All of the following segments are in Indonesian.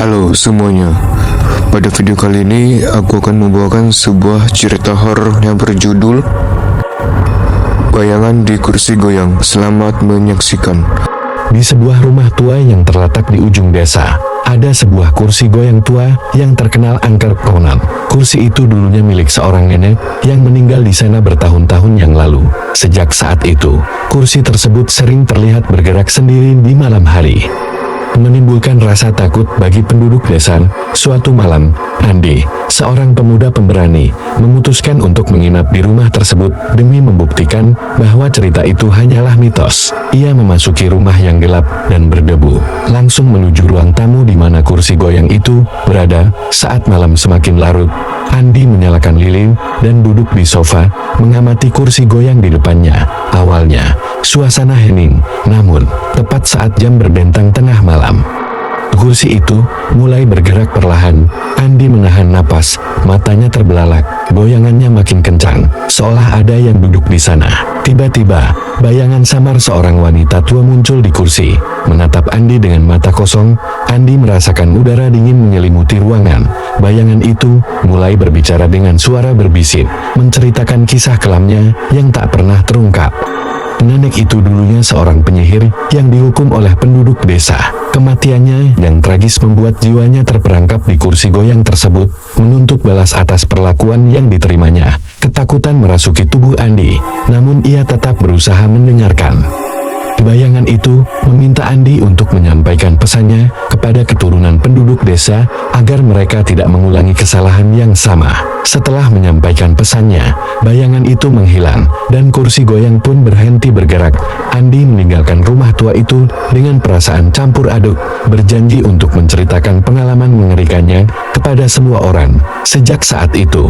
Halo semuanya, pada video kali ini aku akan membawakan sebuah cerita horor yang berjudul Bayangan di Kursi Goyang. Selamat menyaksikan. Di sebuah rumah tua yang terletak di ujung desa, ada sebuah kursi goyang tua yang terkenal angker konon. Kursi itu dulunya milik seorang nenek yang meninggal di sana bertahun-tahun yang lalu. Sejak saat itu, kursi tersebut sering terlihat bergerak sendiri di malam hari, menimbulkan rasa takut bagi penduduk desa. Suatu malam, Andi, seorang pemuda pemberani, memutuskan untuk menginap di rumah tersebut demi membuktikan bahwa cerita itu hanyalah mitos. Ia memasuki rumah yang gelap dan berdebu, langsung menuju ruang tamu di mana kursi goyang itu berada. Saat malam semakin larut, Andi menyalakan lilin dan duduk di sofa, mengamati kursi goyang di depannya. Awalnya, suasana hening, namun tepat saat jam berbentang tengah malam, kursi itu mulai bergerak perlahan. Andi menahan napas, matanya terbelalak, goyangannya makin kencang, seolah ada yang duduk di sana. Tiba-tiba, bayangan samar seorang wanita tua muncul di kursi, menatap Andi dengan mata kosong. Andi merasakan udara dingin menyelimuti ruangan. Bayangan itu mulai berbicara dengan suara berbisik, menceritakan kisah kelamnya yang tak pernah terungkap. Nenek itu dulunya seorang penyihir yang dihukum oleh penduduk desa. Kematiannya yang tragis membuat jiwanya terperangkap di kursi goyang tersebut, menuntut balas atas perlakuan yang diterimanya. Ketakutan merasuki tubuh Andi, namun ia tetap berusaha mendengarkan. Bayangan itu meminta Andi untuk menyampaikan pesannya kepada keturunan penduduk desa agar mereka tidak mengulangi kesalahan yang sama. Setelah menyampaikan pesannya, bayangan itu menghilang dan kursi goyang pun berhenti bergerak. Andi meninggalkan rumah tua itu dengan perasaan campur aduk, berjanji untuk menceritakan pengalaman mengerikannya kepada semua orang. Sejak saat itu,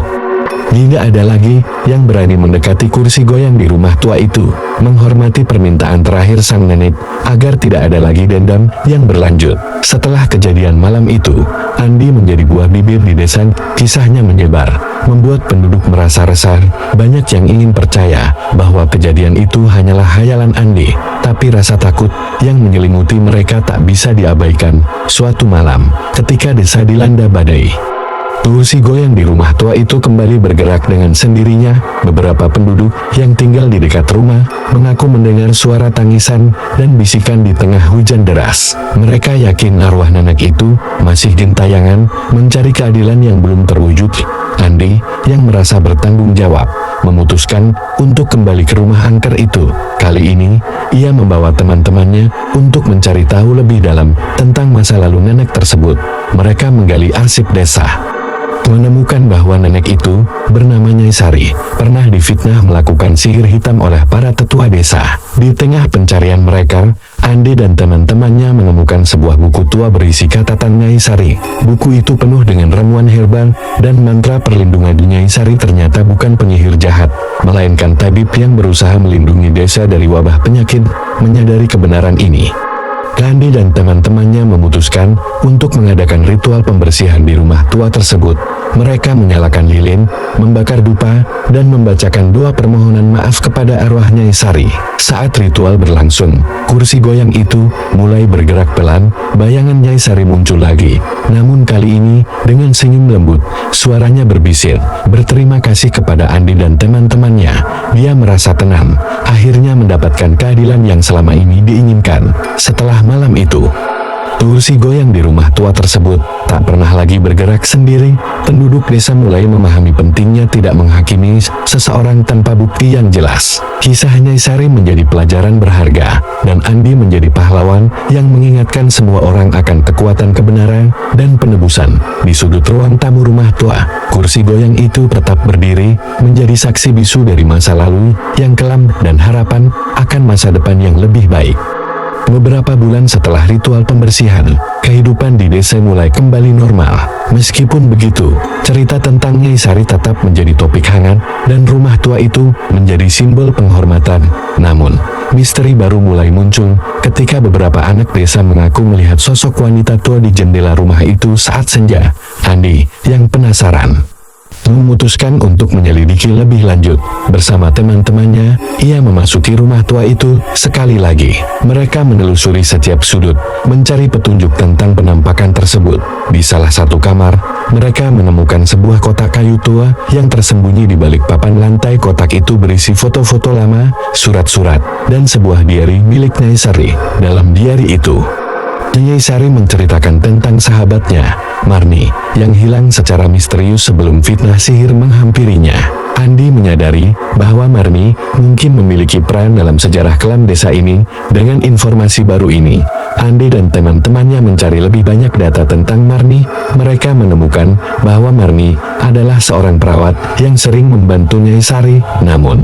tidak ada lagi yang berani mendekati kursi goyang di rumah tua itu. Menghormati permintaan terakhir sang nenek agar tidak ada lagi dendam yang berlanjut. Setelah kejadian malam itu, Andi menjadi buah bibir di desa. Kisahnya menyebar, membuat penduduk merasa resah. Banyak yang ingin percaya bahwa kejadian itu hanyalah khayalan Andi, tapi rasa takut yang menyelimuti mereka tak bisa diabaikan. Suatu malam, ketika desa dilanda badai, kursi goyang di rumah tua itu kembali bergerak dengan sendirinya. Beberapa penduduk yang tinggal di dekat rumah mengaku mendengar suara tangisan dan bisikan di tengah hujan deras. Mereka yakin arwah nenek itu masih gentayangan mencari keadilan yang belum terwujud. Andi, yang merasa bertanggung jawab, memutuskan untuk kembali ke rumah angker itu. Kali ini, ia membawa teman-temannya untuk mencari tahu lebih dalam tentang masa lalu nenek tersebut. Mereka menggali arsip desa, menemukan bahwa nenek itu bernama Nyai Sari, pernah difitnah melakukan sihir hitam oleh para tetua desa. Di tengah pencarian mereka, Andi dan teman-temannya menemukan sebuah buku tua berisi catatan Nyai Sari. Buku itu penuh dengan ramuan herbal dan mantra perlindungan. Nyai Sari ternyata bukan penyihir jahat, melainkan tabib yang berusaha melindungi desa dari wabah penyakit. Menyadari kebenaran ini, Andi dan teman-temannya memutuskan untuk mengadakan ritual pembersihan di rumah tua tersebut. Mereka menyalakan lilin, membakar dupa, dan membacakan doa permohonan maaf kepada arwah Nyai Sari. Saat ritual berlangsung, kursi goyang itu mulai bergerak pelan. Bayangan Nyai Sari muncul lagi, namun kali ini dengan senyum lembut. Suaranya berbisik, berterima kasih kepada Andi dan teman-temannya. Dia merasa tenang, akhirnya mendapatkan keadilan yang selama ini diinginkan. Setelah malam itu, kursi goyang di rumah tua tersebut tak pernah lagi bergerak sendiri. Penduduk desa mulai memahami pentingnya tidak menghakimi seseorang tanpa bukti yang jelas. Kisah Nyai Sari menjadi pelajaran berharga, dan Andi menjadi pahlawan yang mengingatkan semua orang akan kekuatan kebenaran dan penebusan. Di sudut ruang tamu rumah tua, kursi goyang itu tetap berdiri, menjadi saksi bisu dari masa lalu yang kelam dan harapan akan masa depan yang lebih baik. Beberapa bulan setelah ritual pembersihan, kehidupan di desa mulai kembali normal. Meskipun begitu, cerita tentang Nyai Sari tetap menjadi topik hangat, dan rumah tua itu menjadi simbol penghormatan. Namun, misteri baru mulai muncul ketika beberapa anak desa mengaku melihat sosok wanita tua di jendela rumah itu saat senja. Andi, yang penasaran, memutuskan untuk menyelidiki lebih lanjut. Bersama teman-temannya, ia memasuki rumah tua itu sekali lagi. Mereka menelusuri setiap sudut, mencari petunjuk tentang penampakan tersebut. Di salah satu kamar, mereka menemukan sebuah kotak kayu tua yang tersembunyi di balik papan lantai. Kotak itu berisi foto-foto lama, surat-surat, dan sebuah diari milik Nyai Sari. Dalam diari itu, Nyai Sari menceritakan tentang sahabatnya, Marni, yang hilang secara misterius sebelum fitnah sihir menghampirinya. Andi menyadari bahwa Marni mungkin memiliki peran dalam sejarah kelam desa ini. Dengan informasi baru ini, Andi dan teman-temannya mencari lebih banyak data tentang Marni. Mereka menemukan bahwa Marni adalah seorang perawat yang sering membantu Nyai Sari, namun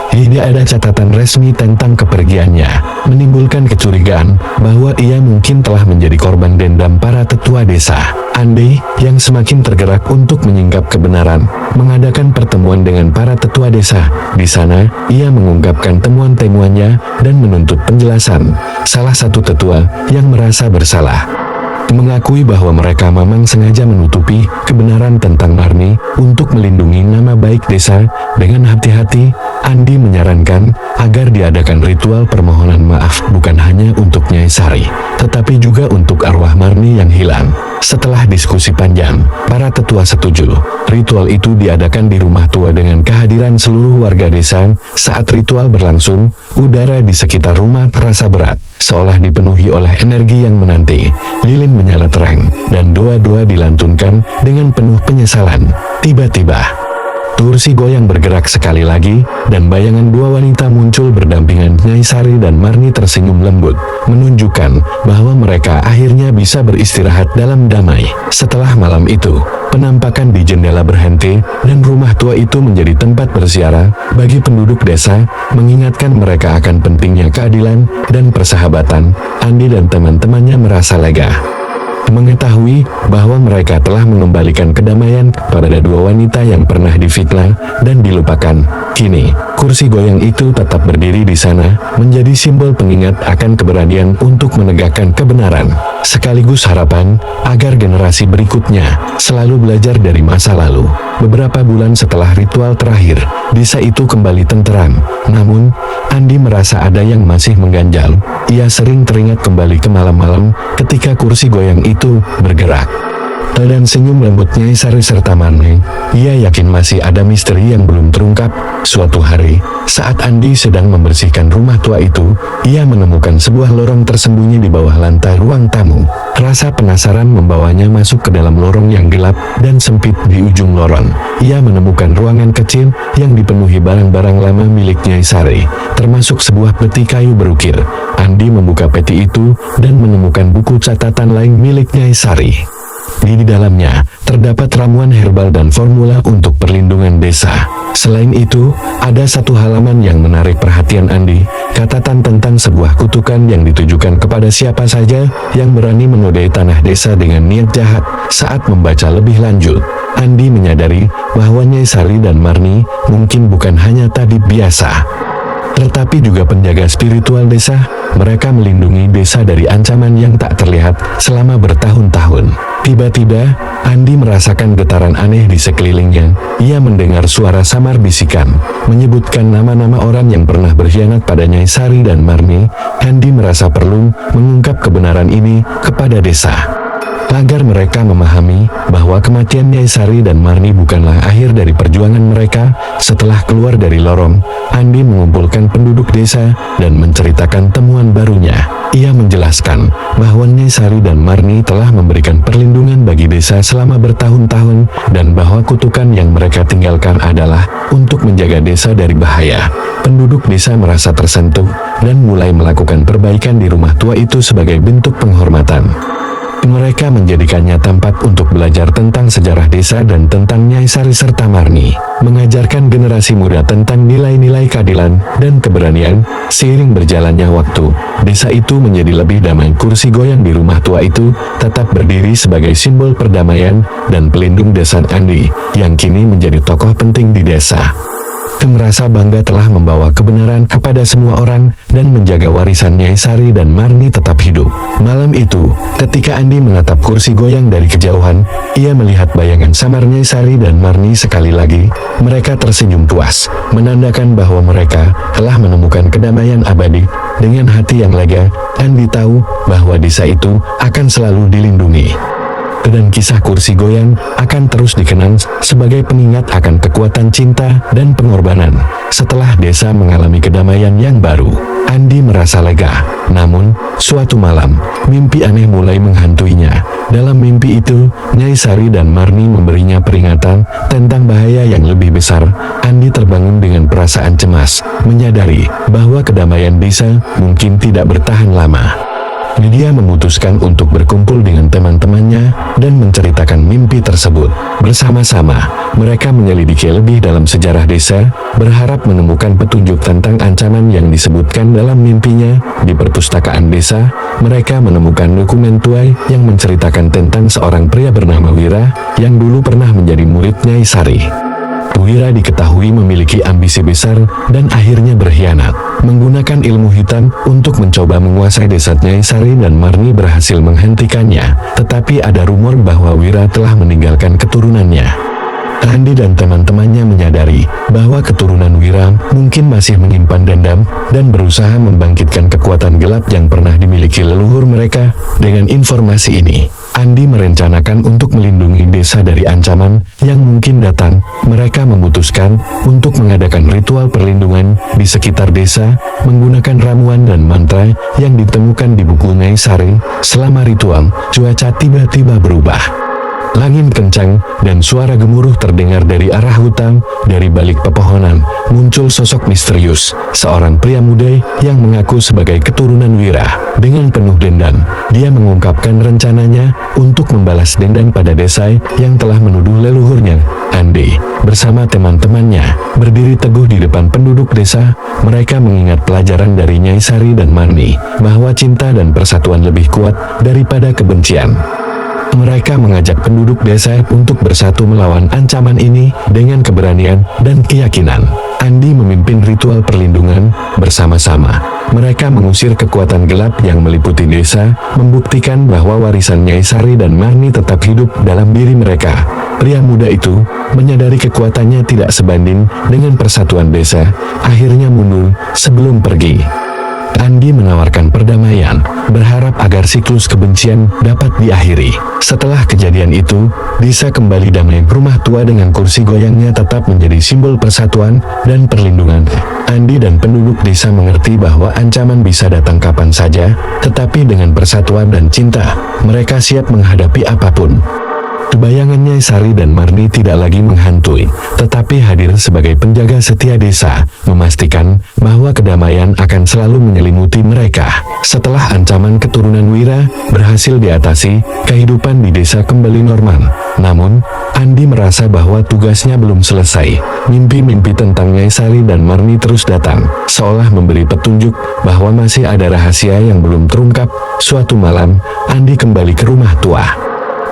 tidak ada catatan resmi tentang kepergiannya, menimbulkan kecurigaan bahwa ia mungkin telah menjadi korban dendam para tetua desa. Andi, yang semakin tergerak untuk menyingkap kebenaran, mengadakan pertemuan dengan para tetua desa. Di sana, ia mengungkapkan temuan-temuannya dan menuntut penjelasan. Salah satu tetua yang merasa bersalah mengakui bahwa mereka memang sengaja menutupi kebenaran tentang Marni untuk melindungi nama baik desa. Dengan hati-hati, Andi menyarankan agar diadakan ritual permohonan maaf bukan hanya untuk Nyai Sari, tetapi juga untuk arwah Marni yang hilang. Setelah diskusi panjang, para tetua setuju. Ritual itu diadakan di rumah tua dengan kehadiran seluruh warga desa. Saat ritual berlangsung, udara di sekitar rumah terasa berat, seolah dipenuhi oleh energi yang menanti. Lilin menyala terang, dan doa-doa dilantunkan dengan penuh penyesalan. Tiba-tiba, kursi goyang bergerak sekali lagi, dan bayangan dua wanita muncul berdampingan. Nyai Sari dan Marni tersenyum lembut, menunjukkan bahwa mereka akhirnya bisa beristirahat dalam damai. Setelah malam itu, penampakan di jendela berhenti, dan rumah tua itu menjadi tempat berziarah bagi penduduk desa, mengingatkan mereka akan pentingnya keadilan dan persahabatan. Andi dan teman-temannya merasa lega mengetahui bahwa mereka telah mengembalikan kedamaian pada dua wanita yang pernah difitnah dan dilupakan. Kini, kursi goyang itu tetap berdiri di sana, menjadi simbol pengingat akan keberanian untuk menegakkan kebenaran, sekaligus harapan agar generasi berikutnya selalu belajar dari masa lalu. Beberapa bulan setelah ritual terakhir, desa itu kembali tenteram. Namun, Andi merasa ada yang masih mengganjal. Ia sering teringat kembali ke malam-malam ketika kursi goyang itu bergerak. Dan senyum lembut Nyai Sari serta Marni, ia yakin masih ada misteri yang belum terungkap. Suatu hari, saat Andi sedang membersihkan rumah tua itu, ia menemukan sebuah lorong tersembunyi di bawah lantai ruang tamu. Rasa penasaran membawanya masuk ke dalam lorong yang gelap dan sempit. Di ujung lorong, ia menemukan ruangan kecil yang dipenuhi barang-barang lama milik Nyai Sari, termasuk sebuah peti kayu berukir. Andi membuka peti itu dan menemukan buku catatan lain milik Nyai Sari. Di dalamnya, terdapat ramuan herbal dan formula untuk perlindungan desa. Selain itu, ada satu halaman yang menarik perhatian Andi, catatan tentang sebuah kutukan yang ditujukan kepada siapa saja yang berani menodai tanah desa dengan niat jahat. Saat membaca lebih lanjut, Andi menyadari bahwa Nyai Sari dan Marni mungkin bukan hanya tabib biasa, tetapi juga penjaga spiritual desa. Mereka melindungi desa dari ancaman yang tak terlihat selama bertahun-tahun. Tiba-tiba, Andi merasakan getaran aneh di sekelilingnya. Ia mendengar suara samar bisikan, menyebutkan nama-nama orang yang pernah berkhianat pada Nyai Sari dan Marni. Andi merasa perlu mengungkap kebenaran ini kepada desa, agar mereka memahami bahwa kematian Nyai Sari dan Marni bukanlah akhir dari perjuangan mereka. Setelah keluar dari lorong, Andi mengumpulkan penduduk desa dan menceritakan temuan barunya. Ia menjelaskan bahwa Nyai Sari dan Marni telah memberikan perlindungan bagi desa selama bertahun-tahun, dan bahwa kutukan yang mereka tinggalkan adalah untuk menjaga desa dari bahaya. Penduduk desa merasa tersentuh dan mulai melakukan perbaikan di rumah tua itu sebagai bentuk penghormatan. Mereka menjadikannya tempat untuk belajar tentang sejarah desa dan tentang Nyai Sari serta Marni, mengajarkan generasi muda tentang nilai-nilai keadilan dan keberanian. Seiring berjalannya waktu, desa itu menjadi lebih damai. Kursi goyang di rumah tua itu tetap berdiri sebagai simbol perdamaian dan pelindung desa. Andi, yang kini menjadi tokoh penting di desa, merasa bangga telah membawa kebenaran kepada semua orang dan menjaga warisan Nyai Sari dan Marni tetap hidup. Malam itu, ketika Andi menatap kursi goyang dari kejauhan, ia melihat bayangan samar Nyai Sari dan Marni sekali lagi. Mereka tersenyum puas, menandakan bahwa mereka telah menemukan kedamaian abadi. Dengan hati yang lega, Andi tahu bahwa desa itu akan selalu dilindungi. Dan kisah kursi goyang akan terus dikenang sebagai pengingat akan kekuatan cinta dan pengorbanan. Setelah desa mengalami kedamaian yang baru, Andi merasa lega. Namun, suatu malam, mimpi aneh mulai menghantuinya. Dalam mimpi itu, Nyai Sari dan Marni memberinya peringatan tentang bahaya yang lebih besar. Andi terbangun dengan perasaan cemas, menyadari bahwa kedamaian desa mungkin tidak bertahan lama. Dia memutuskan untuk berkumpul dengan teman-temannya dan menceritakan mimpi tersebut. Bersama-sama, mereka menyelidiki lebih dalam sejarah desa, berharap menemukan petunjuk tentang ancaman yang disebutkan dalam mimpinya. Di perpustakaan desa, mereka menemukan dokumen tua yang menceritakan tentang seorang pria bernama Wira yang dulu pernah menjadi murid Nyai Sari. Wira diketahui memiliki ambisi besar dan akhirnya berkhianat. Menggunakan ilmu hitam untuk mencoba menguasai desa Nyai Sari dan Marni berhasil menghentikannya. Tetapi ada rumor bahwa Wira telah meninggalkan keturunannya. Andi dan teman-temannya menyadari bahwa keturunan Wira mungkin masih menyimpan dendam dan berusaha membangkitkan kekuatan gelap yang pernah dimiliki leluhur mereka. Dengan informasi ini, Andi merencanakan untuk melindungi desa dari ancaman yang mungkin datang. Mereka memutuskan untuk mengadakan ritual perlindungan di sekitar desa, menggunakan ramuan dan mantra yang ditemukan di buku Nyai Sari. Selama ritual, cuaca tiba-tiba berubah. Langit kencang dan suara gemuruh terdengar dari arah hutan. Dari balik pepohonan, muncul sosok misterius, seorang pria muda yang mengaku sebagai keturunan Wira. Dengan penuh dendam, dia mengungkapkan rencananya untuk membalas dendam pada desa yang telah menuduh leluhurnya. Andi, bersama teman-temannya, berdiri teguh di depan penduduk desa. Mereka mengingat pelajaran dari Nyai Sari dan Marni, bahwa cinta dan persatuan lebih kuat daripada kebencian. Mereka mengajak penduduk desa untuk bersatu melawan ancaman ini dengan keberanian dan keyakinan. Andi memimpin ritual perlindungan bersama-sama. Mereka mengusir kekuatan gelap yang meliputi desa, membuktikan bahwa warisan Nyai Sari dan Marni tetap hidup dalam diri mereka. Pria muda itu menyadari kekuatannya tidak sebanding dengan persatuan desa, akhirnya mundur sebelum pergi. Andi menawarkan perdamaian, berharap agar siklus kebencian dapat diakhiri. Setelah kejadian itu, desa kembali damai. Rumah tua dengan kursi goyangnya tetap menjadi simbol persatuan dan perlindungan. Andi dan penduduk desa mengerti bahwa ancaman bisa datang kapan saja, tetapi dengan persatuan dan cinta, mereka siap menghadapi apapun. Bayangan Nyai Sari dan Marni tidak lagi menghantui, tetapi hadir sebagai penjaga setia desa, memastikan bahwa kedamaian akan selalu menyelimuti mereka. Setelah ancaman keturunan Wira berhasil diatasi, kehidupan di desa kembali normal. Namun, Andi merasa bahwa tugasnya belum selesai. Mimpi-mimpi tentang Nyai Sari dan Marni terus datang, seolah memberi petunjuk bahwa masih ada rahasia yang belum terungkap. Suatu malam, Andi kembali ke rumah tua.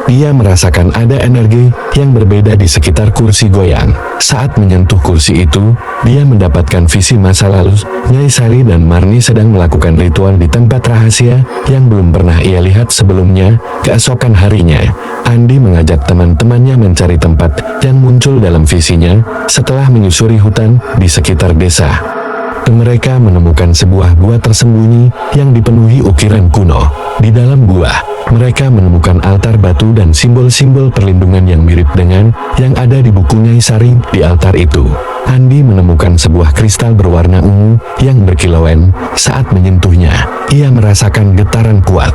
Dia merasakan ada energi yang berbeda di sekitar kursi goyang. Saat menyentuh kursi itu, dia mendapatkan visi masa lalu. Nyai Sari dan Marni sedang melakukan ritual di tempat rahasia yang belum pernah ia lihat sebelumnya. Keesokan harinya, Andi mengajak teman-temannya mencari tempat yang muncul dalam visinya. Setelah menyusuri hutan di sekitar desa, mereka menemukan sebuah gua tersembunyi yang dipenuhi ukiran kuno. Di dalam gua, mereka menemukan altar batu dan simbol-simbol perlindungan yang mirip dengan yang ada di buku Nyai Sari. Di altar itu, Andi menemukan sebuah kristal berwarna ungu yang berkilauan. Saat menyentuhnya, ia merasakan getaran kuat.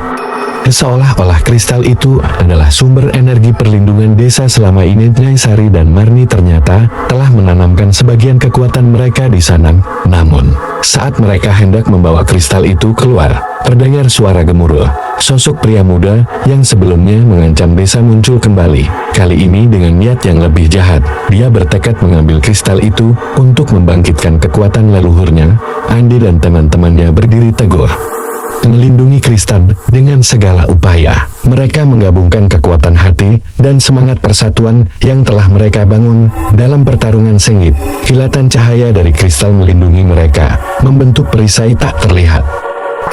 Seolah-olah kristal itu adalah sumber energi perlindungan desa. Selama ini Nyai Sari dan Marni ternyata telah menanamkan sebagian kekuatan mereka di sana. Namun, saat mereka hendak membawa kristal itu keluar, terdengar suara gemuruh. Sosok pria muda yang sebelumnya mengancam desa muncul kembali. Kali ini dengan niat yang lebih jahat, dia bertekad mengambil kristal itu untuk membangkitkan kekuatan leluhurnya. Andi dan teman-temannya berdiri teguh. melindungi Kristen dengan segala upaya. Mereka menggabungkan kekuatan hati dan semangat persatuan yang telah mereka bangun dalam pertarungan sengit. Kilatan cahaya dari kristal melindungi mereka, membentuk perisai tak terlihat.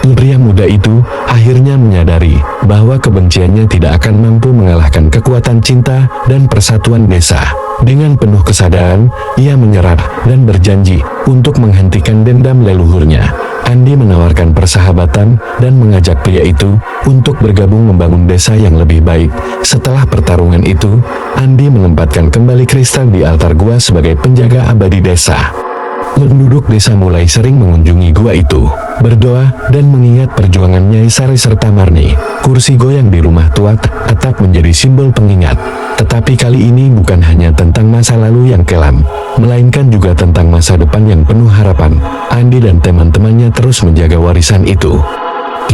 Pria muda itu akhirnya menyadari bahwa kebenciannya tidak akan mampu mengalahkan kekuatan cinta dan persatuan desa. Dengan penuh kesadaran, ia menyerah dan berjanji untuk menghentikan dendam leluhurnya. Andi menawarkan persahabatan dan mengajak pria itu untuk bergabung membangun desa yang lebih baik. Setelah pertarungan itu, Andi menempatkan kembali kristal di altar gua sebagai penjaga abadi desa. Penduduk desa mulai sering mengunjungi gua itu, berdoa dan mengingat perjuangan Nyai Sari serta Marni. Kursi goyang di rumah tua tetap menjadi simbol pengingat. Tetapi kali ini bukan hanya tentang masa lalu yang kelam, melainkan juga tentang masa depan yang penuh harapan. Andi dan teman-temannya terus menjaga warisan itu,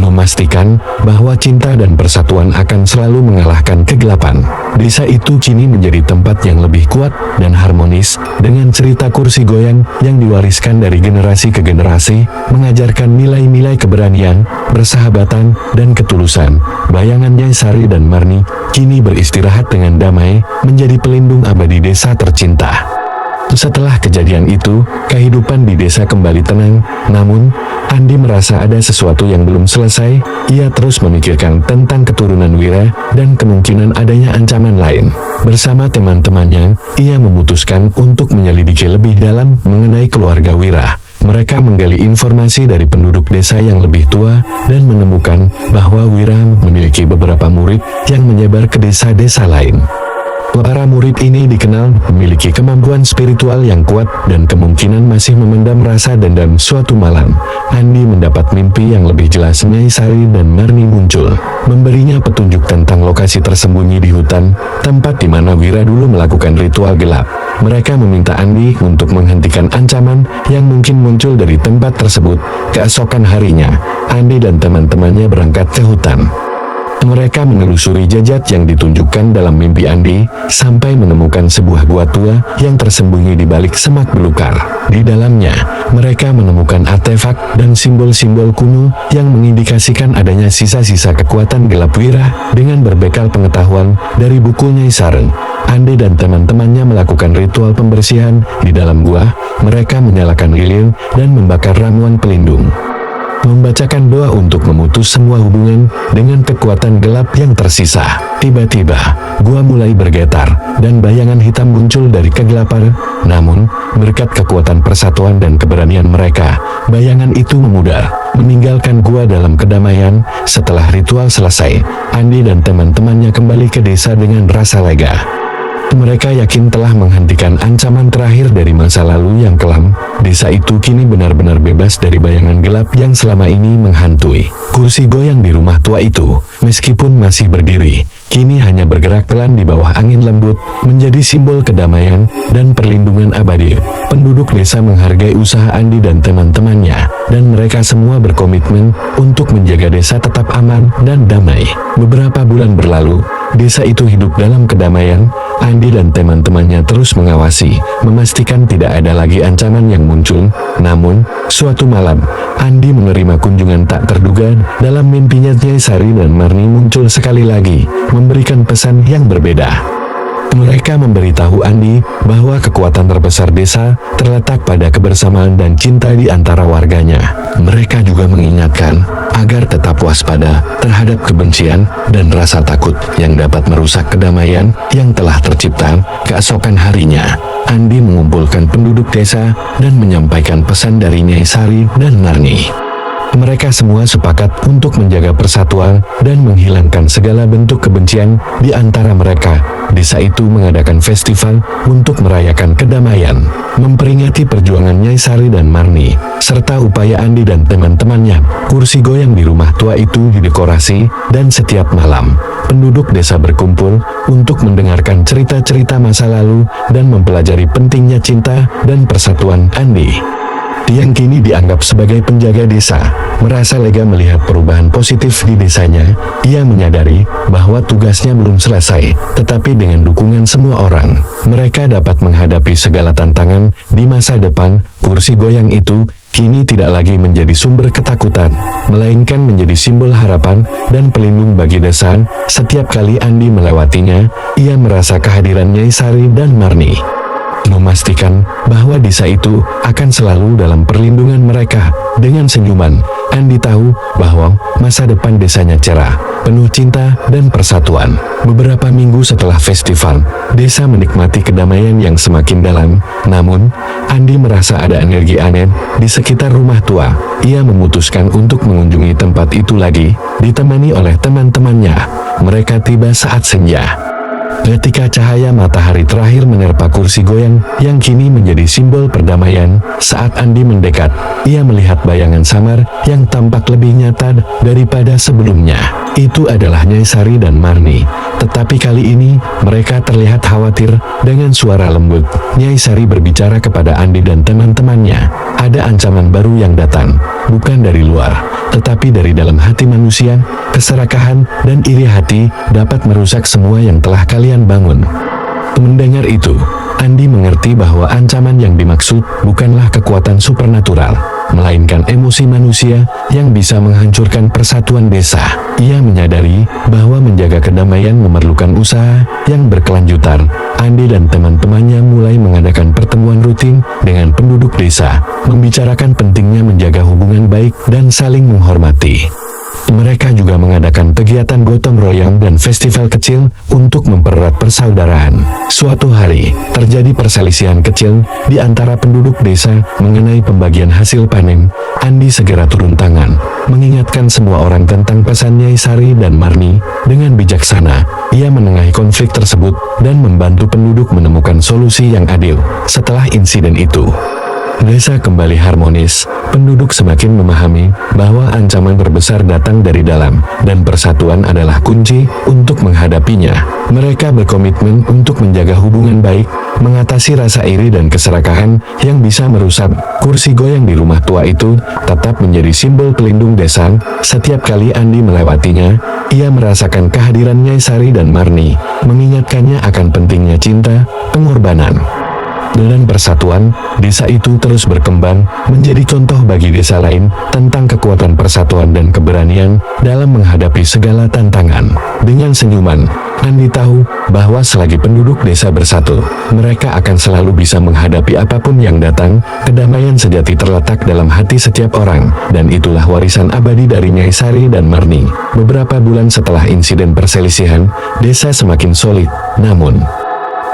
memastikan bahwa cinta dan persatuan akan selalu mengalahkan kegelapan. Desa itu kini menjadi tempat yang lebih kuat dan harmonis, dengan cerita kursi goyang yang diwariskan dari generasi ke generasi, mengajarkan nilai-nilai keberanian, persahabatan, dan ketulusan. Bayangan Nyai Sari dan Marni kini beristirahat dengan damai, menjadi pelindung abadi desa tercinta. Setelah kejadian itu, kehidupan di desa kembali tenang. Namun, Andi merasa ada sesuatu yang belum selesai. Ia terus memikirkan tentang keturunan Wira dan kemungkinan adanya ancaman lain. Bersama teman-temannya, ia memutuskan untuk menyelidiki lebih dalam mengenai keluarga Wira. Mereka menggali informasi dari penduduk desa yang lebih tua dan menemukan bahwa Wira memiliki beberapa murid yang menyebar ke desa-desa lain. Para murid ini dikenal memiliki kemampuan spiritual yang kuat dan kemungkinan masih memendam rasa dendam. Suatu malam, Andi mendapat mimpi yang lebih jelas. Nyai Sari dan Marni muncul, memberinya petunjuk tentang lokasi tersembunyi di hutan, tempat di mana Wira dulu melakukan ritual gelap. Mereka meminta Andi untuk menghentikan ancaman yang mungkin muncul dari tempat tersebut. Keesokan harinya, Andi dan teman-temannya berangkat ke hutan. Mereka menelusuri jejak yang ditunjukkan dalam mimpi Andi, sampai menemukan sebuah gua tua yang tersembunyi di balik semak belukar. Di dalamnya, mereka menemukan artefak dan simbol-simbol kuno yang mengindikasikan adanya sisa-sisa kekuatan gelap Wira. Dengan berbekal pengetahuan dari buku Nyai Sareng, Andi dan teman-temannya melakukan ritual pembersihan di dalam gua. Mereka menyalakan lilin dan membakar ramuan pelindung, membacakan doa untuk memutus semua hubungan dengan kekuatan gelap yang tersisa. Tiba-tiba, gua mulai bergetar, dan bayangan hitam muncul dari kegelapan. Namun, berkat kekuatan persatuan dan keberanian mereka, bayangan itu memudar, meninggalkan gua dalam kedamaian. Setelah ritual selesai, Andi dan teman-temannya kembali ke desa dengan rasa lega. Mereka yakin telah menghentikan ancaman terakhir dari masa lalu yang kelam. Desa itu kini benar-benar bebas dari bayangan gelap yang selama ini menghantui. Kursi goyang di rumah tua itu, meskipun masih berdiri, kini hanya bergerak pelan di bawah angin lembut, menjadi simbol kedamaian dan perlindungan abadi. Penduduk desa menghargai usaha Andi dan teman-temannya, dan mereka semua berkomitmen untuk menjaga desa tetap aman dan damai. Beberapa bulan berlalu, desa itu hidup dalam kedamaian. Andi dan teman-temannya terus mengawasi, memastikan tidak ada lagi ancaman yang muncul. Namun, suatu malam, Andi menerima kunjungan tak terduga. Dalam mimpinya, Nyai Sari dan Marni muncul sekali lagi, memberikan pesan yang berbeda. Mereka memberitahu Andi bahwa kekuatan terbesar desa terletak pada kebersamaan dan cinta di antara warganya. Mereka juga mengingatkan agar tetap waspada terhadap kebencian dan rasa takut yang dapat merusak kedamaian yang telah tercipta. Keesokan harinya, Andi mengumpulkan penduduk desa dan menyampaikan pesan dari Nyai Sari dan Marni. Mereka semua sepakat untuk menjaga persatuan dan menghilangkan segala bentuk kebencian di antara mereka. Desa itu mengadakan festival untuk merayakan kedamaian, memperingati perjuangan Nyai Sari dan Marni, serta upaya Andi dan teman-temannya. Kursi goyang di rumah tua itu didekorasi, dan setiap malam, penduduk desa berkumpul untuk mendengarkan cerita-cerita masa lalu dan mempelajari pentingnya cinta dan persatuan. Andi yang kini dianggap sebagai penjaga desa, merasa lega melihat perubahan positif di desanya. Ia menyadari bahwa tugasnya belum selesai, tetapi dengan dukungan semua orang, mereka dapat menghadapi segala tantangan di masa depan. Kursi goyang itu kini tidak lagi menjadi sumber ketakutan, melainkan menjadi simbol harapan dan pelindung bagi desa. Setiap kali Andi melewatinya, ia merasa kehadiran Nyai Sari dan Marni, memastikan bahwa desa itu akan selalu dalam perlindungan mereka. Dengan senyuman, Andi tahu bahwa masa depan desanya cerah, penuh cinta dan persatuan. Beberapa minggu setelah festival, desa menikmati kedamaian yang semakin dalam. Namun, Andi merasa ada energi aneh di sekitar rumah tua. Ia memutuskan untuk mengunjungi tempat itu lagi, ditemani oleh teman-temannya. Mereka tiba saat senja. Ketika cahaya matahari terakhir menerpa kursi goyang yang kini menjadi simbol perdamaian, saat Andi mendekat, ia melihat bayangan samar yang tampak lebih nyata daripada sebelumnya. Itu adalah Nyai Sari dan Marni. Tetapi kali ini, mereka terlihat khawatir. Dengan suara lembut, Nyai Sari berbicara kepada Andi dan teman-temannya. Ada ancaman baru yang datang, bukan dari luar, tetapi dari dalam hati manusia. Keserakahan dan iri hati dapat merusak semua yang telah kalian bangun. Mendengar itu, Andi mengerti bahwa ancaman yang dimaksud bukanlah kekuatan supernatural, melainkan emosi manusia yang bisa menghancurkan persatuan desa. Ia menyadari bahwa menjaga kedamaian memerlukan usaha yang berkelanjutan. Andi dan teman-temannya mulai mengadakan pertemuan rutin dengan penduduk desa, membicarakan pentingnya menjaga hubungan baik dan saling menghormati. Mereka juga mengadakan kegiatan gotong royong dan festival kecil untuk mempererat persaudaraan. Suatu hari, terjadi perselisihan kecil di antara penduduk desa mengenai pembagian hasil panen. Andi segera turun tangan, mengingatkan semua orang tentang pesan Nyai Sari dan Marni. Dengan bijaksana, ia menengahi konflik tersebut dan membantu penduduk menemukan solusi yang adil. Setelah insiden itu, desa kembali harmonis. Penduduk semakin memahami bahwa ancaman terbesar datang dari dalam, dan persatuan adalah kunci untuk menghadapinya. Mereka berkomitmen untuk menjaga hubungan baik, mengatasi rasa iri dan keserakahan yang bisa merusak. Kursi goyang di rumah tua itu tetap menjadi simbol pelindung desa. Setiap kali Andi melewatinya, ia merasakan kehadiran Nyai Sari dan Marni, mengingatkannya akan pentingnya cinta, pengorbanan, dan persatuan. Desa itu terus berkembang, menjadi contoh bagi desa lain tentang kekuatan persatuan dan keberanian dalam menghadapi segala tantangan. Dengan senyuman, Andi tahu bahwa selagi penduduk desa bersatu, mereka akan selalu bisa menghadapi apapun yang datang. Kedamaian sejati terletak dalam hati setiap orang, dan itulah warisan abadi dari Nyai Sari dan Marni. Beberapa bulan setelah insiden perselisihan, desa semakin solid. Namun,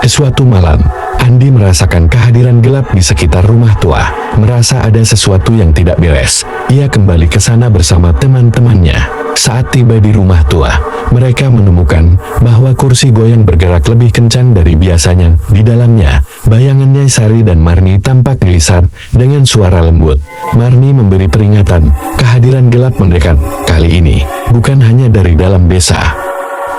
suatu malam, Andi merasakan kehadiran gelap di sekitar rumah tua. Merasa ada sesuatu yang tidak beres, ia kembali ke sana bersama teman-temannya. Saat tiba di rumah tua, mereka menemukan bahwa kursi goyang bergerak lebih kencang dari biasanya. Di dalamnya, bayangan Nyai Sari dan Marni tampak gelisar. Dengan suara lembut, Marni memberi peringatan, kehadiran gelap mendekat. Kali ini, bukan hanya dari dalam desa.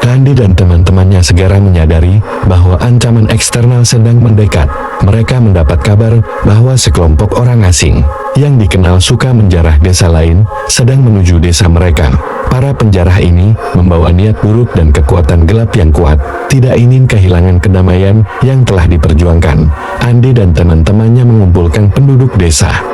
Andi dan teman-temannya segera menyadari bahwa ancaman eksternal sedang mendekat. Mereka mendapat kabar bahwa sekelompok orang asing yang dikenal suka menjarah desa lain sedang menuju desa mereka. Para penjarah ini membawa niat buruk dan kekuatan gelap yang kuat, tidak ingin kehilangan kedamaian yang telah diperjuangkan. Andi dan teman-temannya mengumpulkan penduduk desa.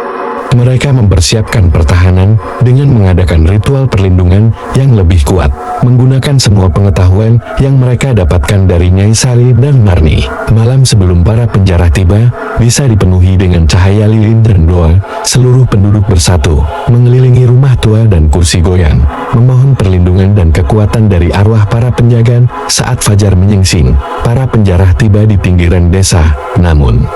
Mereka mempersiapkan pertahanan dengan mengadakan ritual perlindungan yang lebih kuat, menggunakan semua pengetahuan yang mereka dapatkan dari Nyai Sari dan Marni. Malam sebelum para penjarah tiba, desa dipenuhi dengan cahaya lilin dan doa. Seluruh penduduk bersatu, mengelilingi rumah tua dan kursi goyang, memohon perlindungan dan kekuatan dari arwah para penjaga. Saat fajar menyingsing, para penjarah tiba di pinggiran desa. Namun,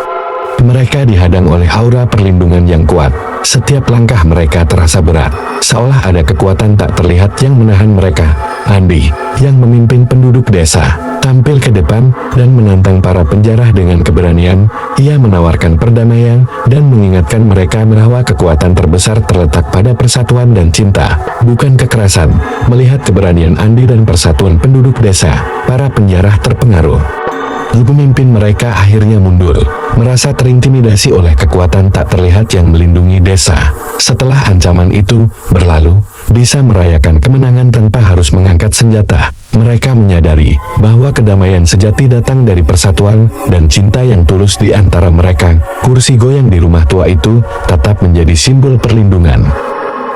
mereka dihadang oleh aura perlindungan yang kuat. Setiap langkah mereka terasa berat, seolah ada kekuatan tak terlihat yang menahan mereka. Andi, yang memimpin penduduk desa, tampil ke depan dan menantang para penjarah dengan keberanian. Ia menawarkan perdamaian dan mengingatkan mereka bahwa kekuatan terbesar terletak pada persatuan dan cinta, bukan kekerasan. Melihat keberanian Andi dan persatuan penduduk desa, para penjarah terpengaruh. Pemimpin mereka akhirnya mundur, merasa terintimidasi oleh kekuatan tak terlihat yang melindungi desa. Setelah ancaman itu berlalu, desa merayakan kemenangan tanpa harus mengangkat senjata. Mereka menyadari bahwa kedamaian sejati datang dari persatuan dan cinta yang tulus di antara mereka. Kursi goyang di rumah tua itu tetap menjadi simbol perlindungan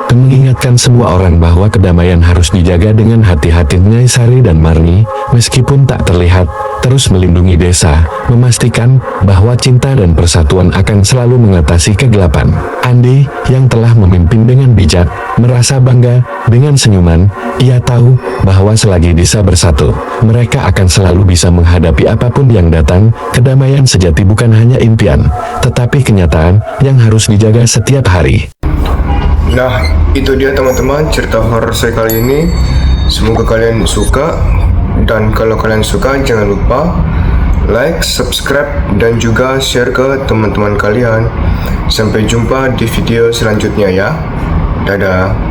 dan mengingatkan semua orang bahwa kedamaian harus dijaga dengan hati-hati. Nyai Sari dan Marni, meskipun tak terlihat, terus melindungi desa, memastikan bahwa cinta dan persatuan akan selalu mengatasi kegelapan. Andi, yang telah memimpin dengan bijak, merasa bangga. Dengan senyuman, ia tahu bahwa selagi desa bersatu, mereka akan selalu bisa menghadapi apapun yang datang. Kedamaian sejati bukan hanya impian, tetapi kenyataan yang harus dijaga setiap hari. Nah, itu dia teman-teman cerita horor saya kali ini. Semoga kalian suka. Dan kalau kalian suka, jangan lupa like, subscribe, dan juga share ke teman-teman kalian. Sampai jumpa di video selanjutnya ya. Dadah.